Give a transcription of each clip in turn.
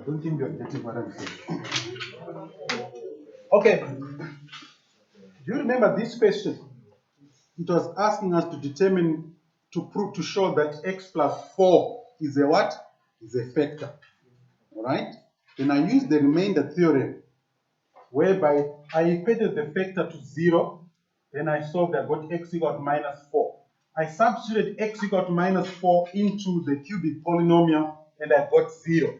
don't think you're getting what I'm saying. Okay. Do you remember this question? It was asking us to show that x plus 4 is a what? Is a factor. All right? Then I used the remainder theorem, whereby I equated the factor to 0. Then I solved, I got x equal to minus 4. I substituted x equal to minus 4 into the cubic polynomial, and I got 0.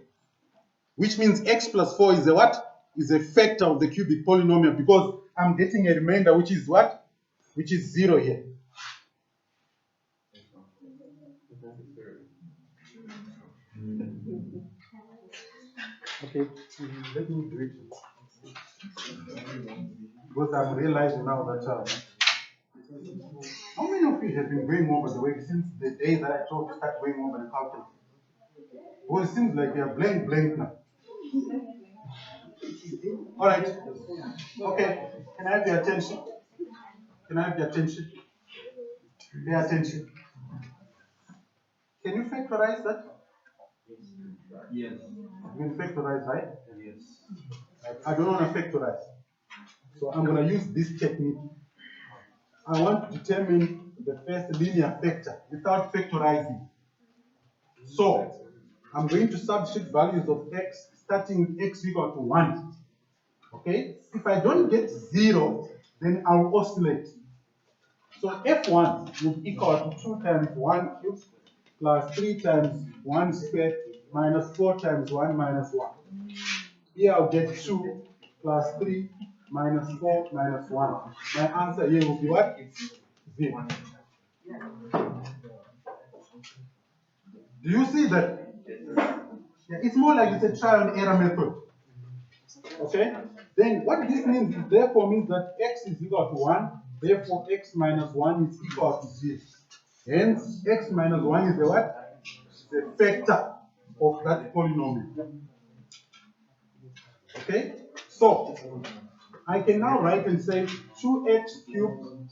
Which means x plus 4 is a what? Is a factor of the cubic polynomial, because I'm getting a remainder which is what? Which is 0 here. Okay, let me do it. Because I'm realizing now that how many of you have been going over the way since the day that I told you to start going over the calculus? Well, it seems like you're blank now. All right. Okay. Can I have your attention? Can I have your attention? Pay attention. Can you factorize that? Yes. You can factorize, right? Yes. I don't want to factorize. So I'm going to use this technique. I want to determine the first linear factor without factorizing. So I'm going to substitute values of x starting with x equal to 1. Okay? If I don't get 0, then I'll oscillate. So f1 will equal to 2 times 1 cubed plus 3 times 1 squared minus 4 times 1 minus 1. Here I'll get 2 plus 3 minus 4 minus 1. My answer here will be what? It's 0. Do you see that? Yeah, it's more like it's a trial and error method. Okay? Then what this means is therefore means that x is equal to 1, therefore x minus 1 is equal to 0. Hence, x minus 1 is the what? The factor of that polynomial. Okay? So, I can now write and say 2x cubed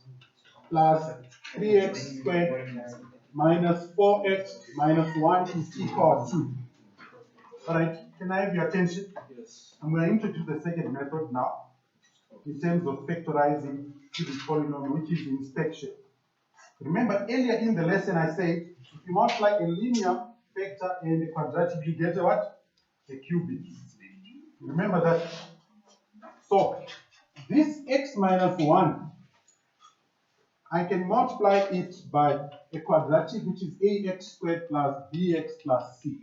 plus 3x squared minus 4x minus 1 is equal to. Alright, can I have your attention? Yes. I'm going to introduce the second method now in terms of factorizing cubic polynomial, which is inspection. Remember earlier in the lesson I said if you multiply a linear factor and a quadratic, you get a what? A cubic. Remember that? So this x minus 1, I can multiply it by a quadratic, which is ax squared plus bx plus c.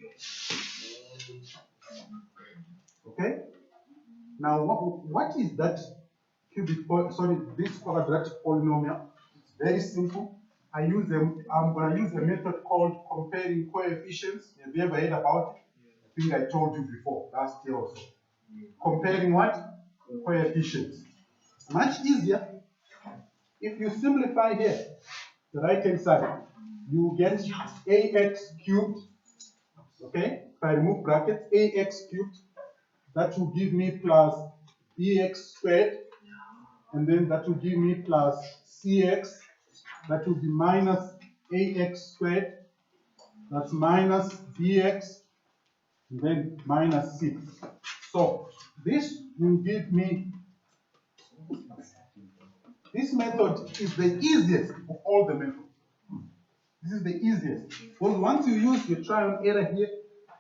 Okay? Now, what is that this quadratic polynomial? It's very simple. I'm going to use a method called comparing coefficients. Have you ever heard about it? I think I told you before, last year also. Comparing what? Coefficients. It's much easier. If you simplify here, the right-hand side, you get ax cubed. Okay? If I remove brackets, ax cubed, that will give me plus bx squared, and then that will give me plus cx, that will be minus ax squared, that's minus bx, and then minus c. So this will give me, this method is the easiest of all the methods. This is the easiest. Because once you use your trial and error here,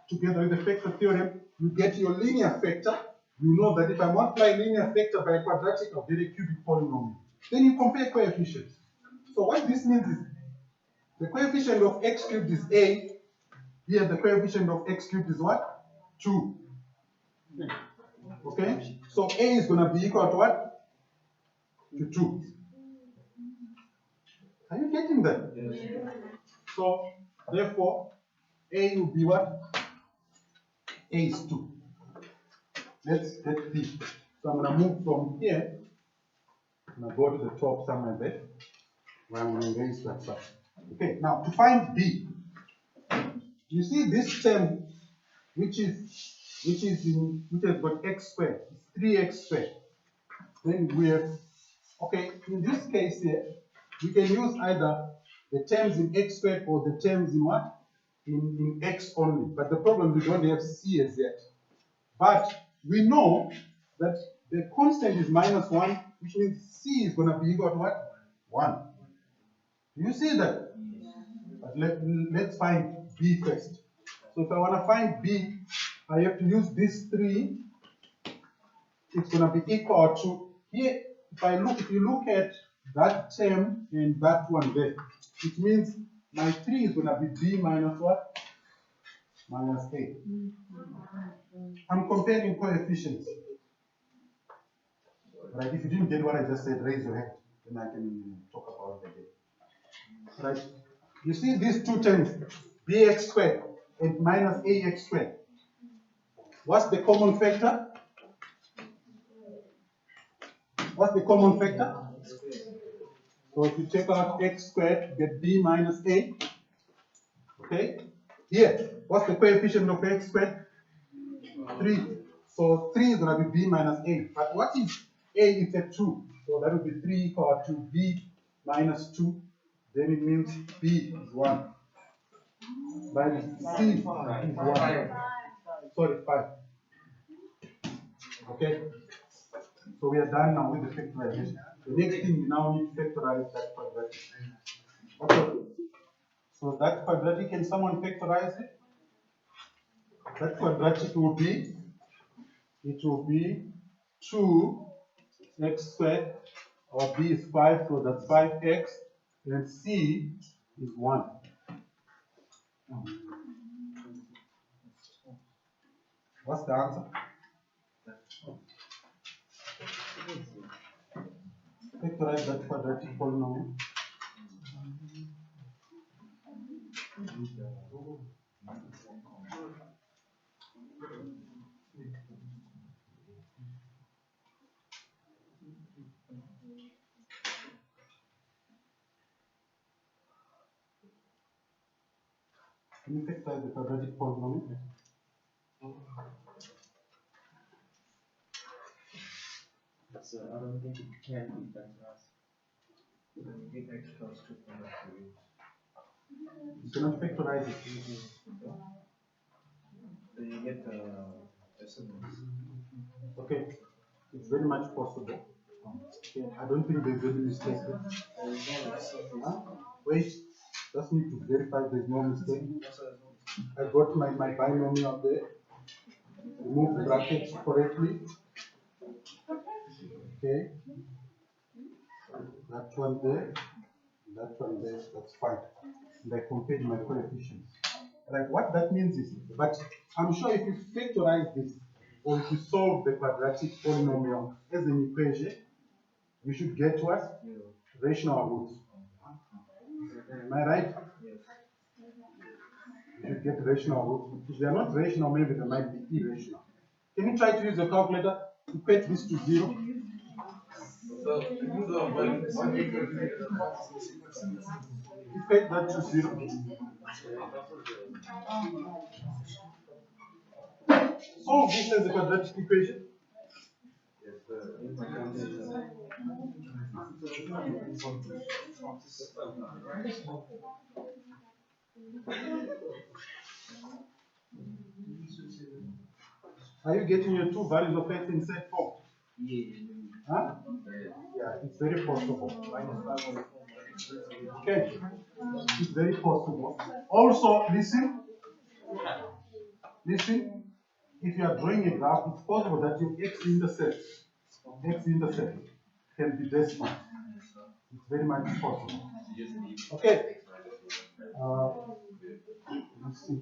together with the factor theorem, you get your linear factor. You know that if I multiply linear factor by a quadratic, I'll get a cubic polynomial. Then you compare coefficients. So what this means is the coefficient of x cubed is a. Here the coefficient of x cubed is what? 2. Okay? So a is going to be equal to what? To 2. Are you getting that? Yes. So therefore, a will be what? A is 2. Let's get B. So I'm going to move from here. I'm going to go to the top somewhere there, where I'm going to erase that side. Okay, now to find B, you see this term, which has got x squared, it's 3x squared. Then we have, okay, in this case here, we can use either the terms in x squared or the terms in what? In x only. But the problem, we don't have c as yet. But we know that the constant is -1, which means C is going to be equal to what? 1. Do you see that? But let's find B first. So if I want to find B, I have to use this 3. It's going to be equal to, here, if you look at that term and that one there, it means my 3 is going to be B minus what? Minus A. I'm comparing coefficients. Right? If you didn't get what I just said, raise your hand. Then I can talk about it again. Right? You see these two terms, bx squared and minus ax squared. What's the common factor? What's the common factor? So if you take out x squared, you get b minus a. Okay? Here, what's the coefficient of x squared? 3. So 3 is going to be b minus a. But what is a? It's a 2. So that would be 3 equal to b minus 2. Then it means b is 1. Minus c is 1. Sorry, 5. Okay? So we are done now with the factorization. The next thing we now need to factorize that quadratic. Okay. So that quadratic, can someone factorize it? That quadratic will be, it will be 2x squared, or b is 5, so that's 5x, and c is 1. What's the answer? Factorize that quadratic polynomial. Can you factorize the quadratic polynomial? I don't think it can be factorized. Then you get x plus 2 from that. You cannot factorize it. Then you get the decimals. Okay, it's very much possible. Okay, I don't think there's any mistake. Huh? Wait, just need to verify there's no mistake. I got my binomial there. Remove the brackets correctly. Okay, that one there, that one there, that's fine. And I compared my coefficients. Right, what that means is, but I'm sure if you factorize this, or if you solve the quadratic polynomial as an equation, you should get what? Rational roots. Am I right? You should get rational roots. If they are not rational, maybe they might be irrational. Can you try to use your calculator? Equate this to 0. Equate that to 0. Solve this as a quadratic equation. Are you getting your two values of x in set form? Huh? Yeah, it's very possible. Okay, it's very possible. Also, listen. If you are drawing a graph, it's possible that your x-intercept can be decimal. It's very much possible. Okay. Let's see.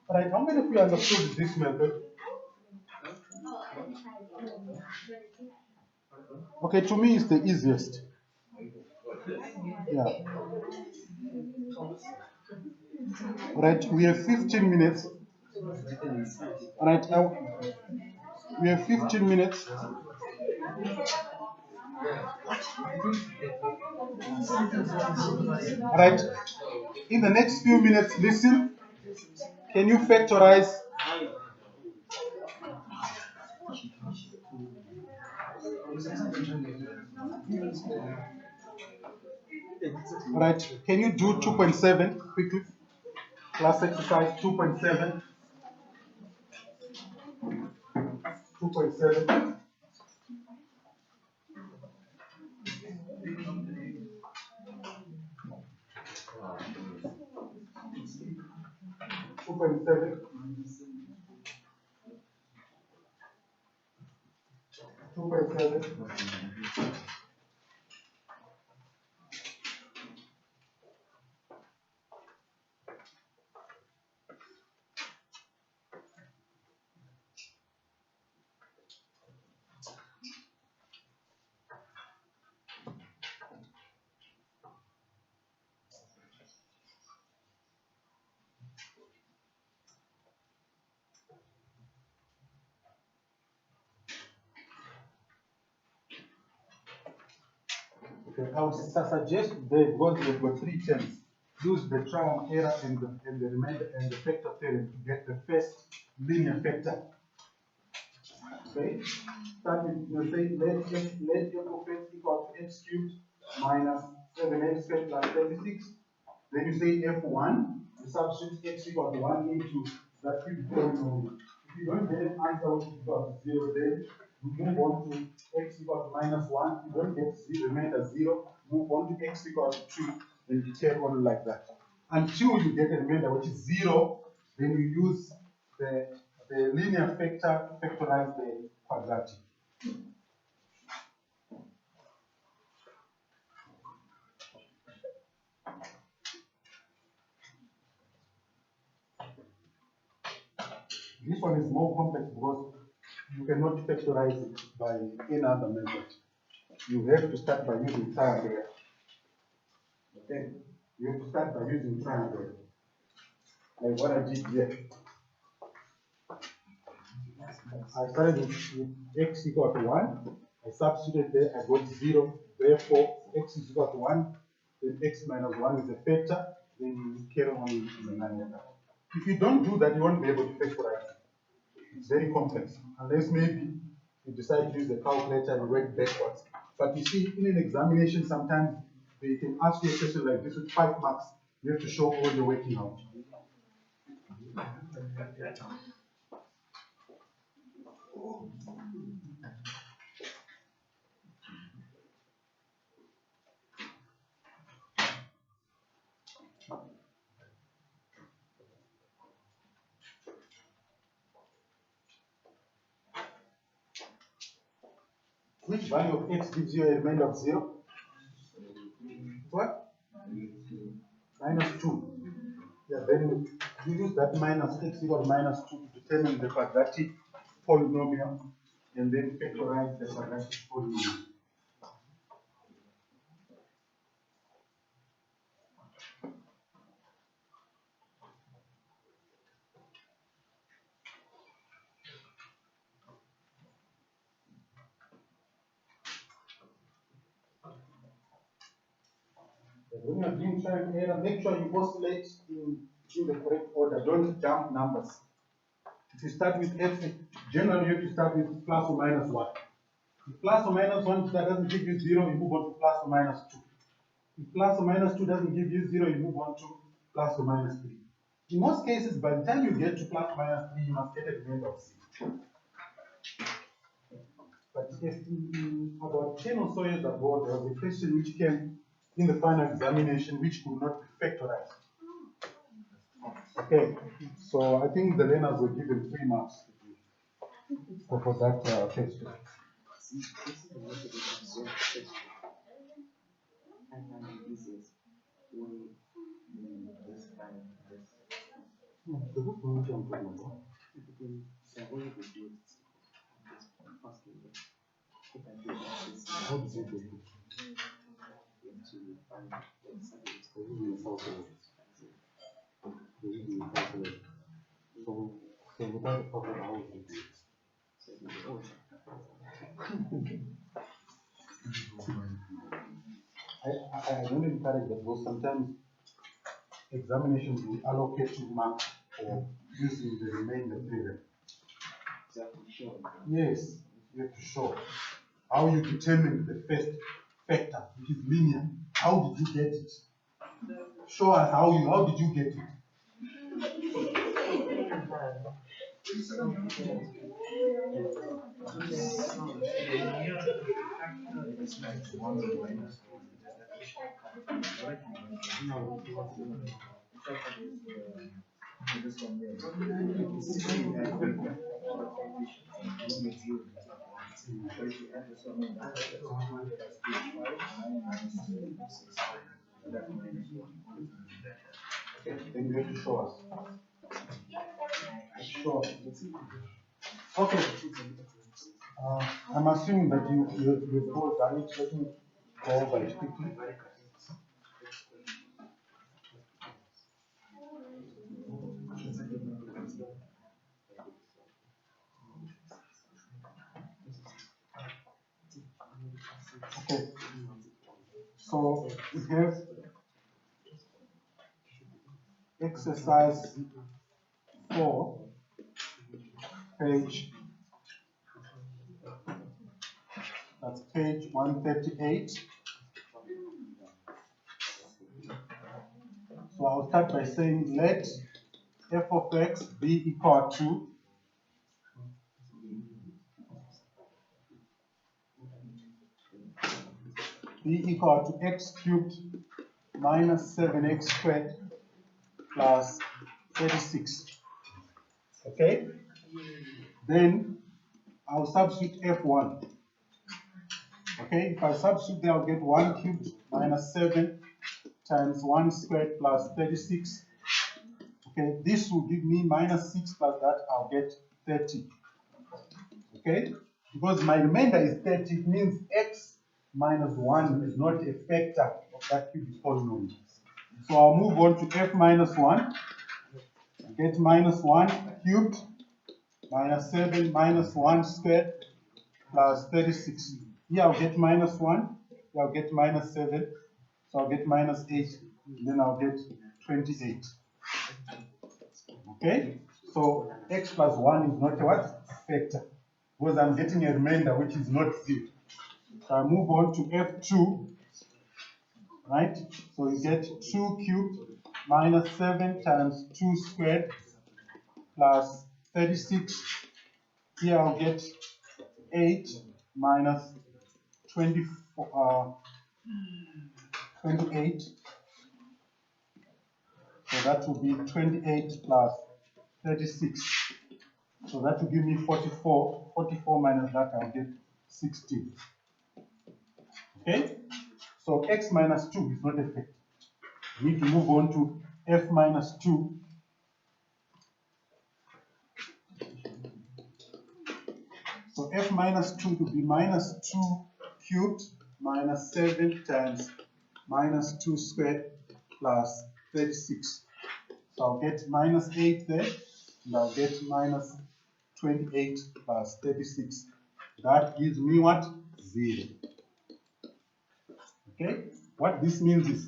All right, how many of you understood this method? Okay, to me, it's the easiest. Yeah. All right, we have 15 minutes. All right, we have 15 minutes. All right, in the next few minutes, listen. Can you factorize? All right, can you do 2.7 quickly? Class exercise 2.7. 2.7. 2.7. 2.7. Okay, I would suggest there, because we've got three terms, use the trial error and the remainder and the factor theorem to get the first linear factor. Okay, start with, say, let f of x equal to x cubed minus 7x squared plus 36. Then you say f1, you substitute x equal to 1 into that cubic polynomial. If you don't get an answer which is equal to 0, then you move on to x equal to minus 1. If you don't get the remainder 0, move on to x equal to 2, and you carry on like that. Until you get a remainder which is 0, then you use the linear factor to factorize the quadratic. This one is more complex because you cannot factorize it by any other method. You have to start by using triangle. Okay? You have to start by using triangle. Like what I did here. I started with x equal to 1. I substituted there, I got 0. Therefore, x is equal to 1. Then x minus 1 is a factor. Then you carry on in the numerator. If you don't do that, you won't be able to factorize it. It's very complex, unless maybe you decide to use the calculator and work backwards. But you see, in an examination, sometimes they can ask you a question like this with 5 marks. You have to show all your working out. Which value of x gives you a remainder of 0? What? Minus 2. Yeah, then you use that minus x equal to minus 2 to determine the quadratic polynomial and then factorize the quadratic polynomial. When you're doing trial and error, make sure you oscillate in the correct order. Don't jump numbers. If you start with f, generally you have to start with plus or minus 1. If plus or minus 1 that doesn't give you 0, you move on to plus or minus 2. If plus or minus 2 doesn't give you 0, you move on to plus or minus 3. In most cases, by the time you get to plus or minus 3, you must get a remainder of 6. But if about 10 or so years ago, there was a question which came in the final examination which could not be factorized. Okay, so I think the learners were given 3 marks for that question. How did you do it? So without a problem, how would you do it? I don't encourage that because sometimes examinations will allocate you marks for using the remainder theorem. Yes, you have to show how you determine the first factor, which is linear. How did you get it? Show us how did you get it? Okay, then you have to show us. Sure. Okay. I'm assuming that you've all done it. Let me go over it quickly. Okay. So we have exercise 4, page, that's page 138. So I'll start by saying let f of x be equal to x cubed minus 7x squared plus 36. Okay? Then I'll substitute f1. Okay, if I substitute there, I'll get 1 cubed minus 7 times 1 squared plus 36. Okay, this will give me minus 6 plus that, I'll get 30. Okay, because my remainder is 30, it means x minus 1 is not a factor of that cubic polynomial. So I'll move on to f minus 1. Get minus 1 cubed minus 7 minus 1 squared plus 36. Here I'll get minus 1, here I'll get minus 7, so I'll get minus 8, then I'll get 28. Okay? So x plus 1 is not a what? Factor. Because I'm getting a remainder which is not 0. So I move on to f2, right? So you get 2 cubed minus 7 times 2 squared plus 36. Here I'll get 8 minus 28. So that will be 28 plus 36. So that will give me 44. 44 minus that, I'll get 16. Okay? So x minus 2 is not a factor. We need to move on to f minus 2. So f minus 2 will be minus 2 cubed minus 7 times minus 2 squared plus 36. So I'll get minus 8 there, and I'll get minus 28 plus 36. That gives me what? 0. Okay? What this means is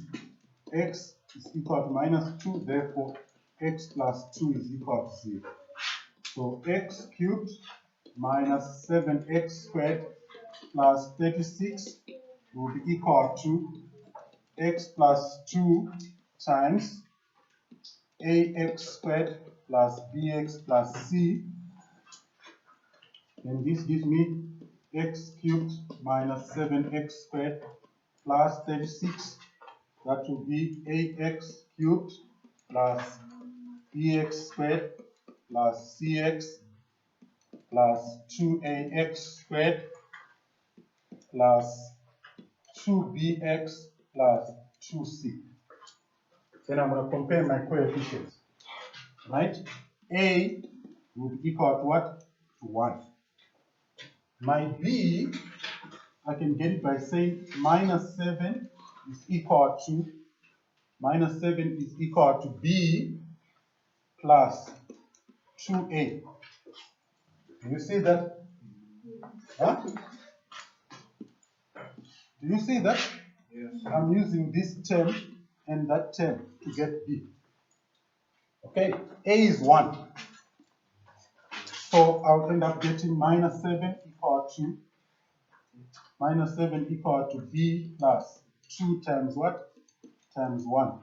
x is equal to minus 2, therefore x plus 2 is equal to 0. So x cubed minus 7x squared plus 36 will be equal to x plus 2 times ax squared plus bx plus c. And this gives me x cubed minus 7x squared plus 36. That will be ax cubed plus bx squared plus cx plus 2ax squared plus 2bx plus 2c. Then I'm going to compare my coefficients. Right? A will be equal to what? To 1. My b, I can get it by saying minus 7 is equal to b plus 2a. Do you see that? Huh? Do you see that? Yes. I'm using this term and that term to get b. Okay, a is 1. So I'll end up getting minus 7 equal to b plus 2 times what? Times 1.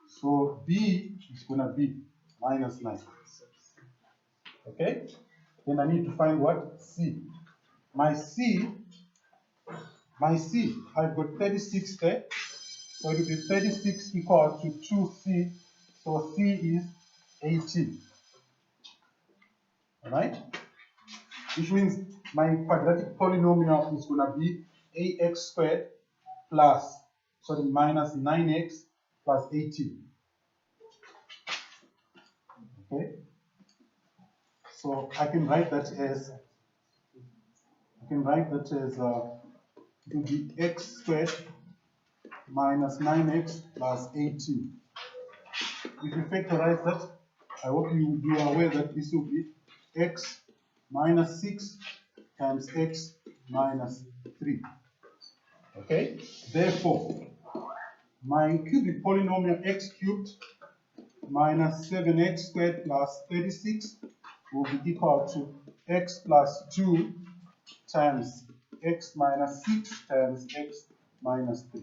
So b is going to be minus 9. Okay? Then I need to find what? C. My C, I've got 36 there. So it will be 36 equal to 2C. So C is 18. Alright? Which means my quadratic polynomial is going to be ax squared plus, minus 9x plus 18. Okay? So I can write that as, it will be x squared minus 9x plus 18. If you factorize that, I hope you are aware that this will be x minus 6 times x minus 3. Okay? Therefore, my cubic polynomial x cubed minus 7x squared plus 36 will be equal to x plus 2 times x minus 6 times x minus 3.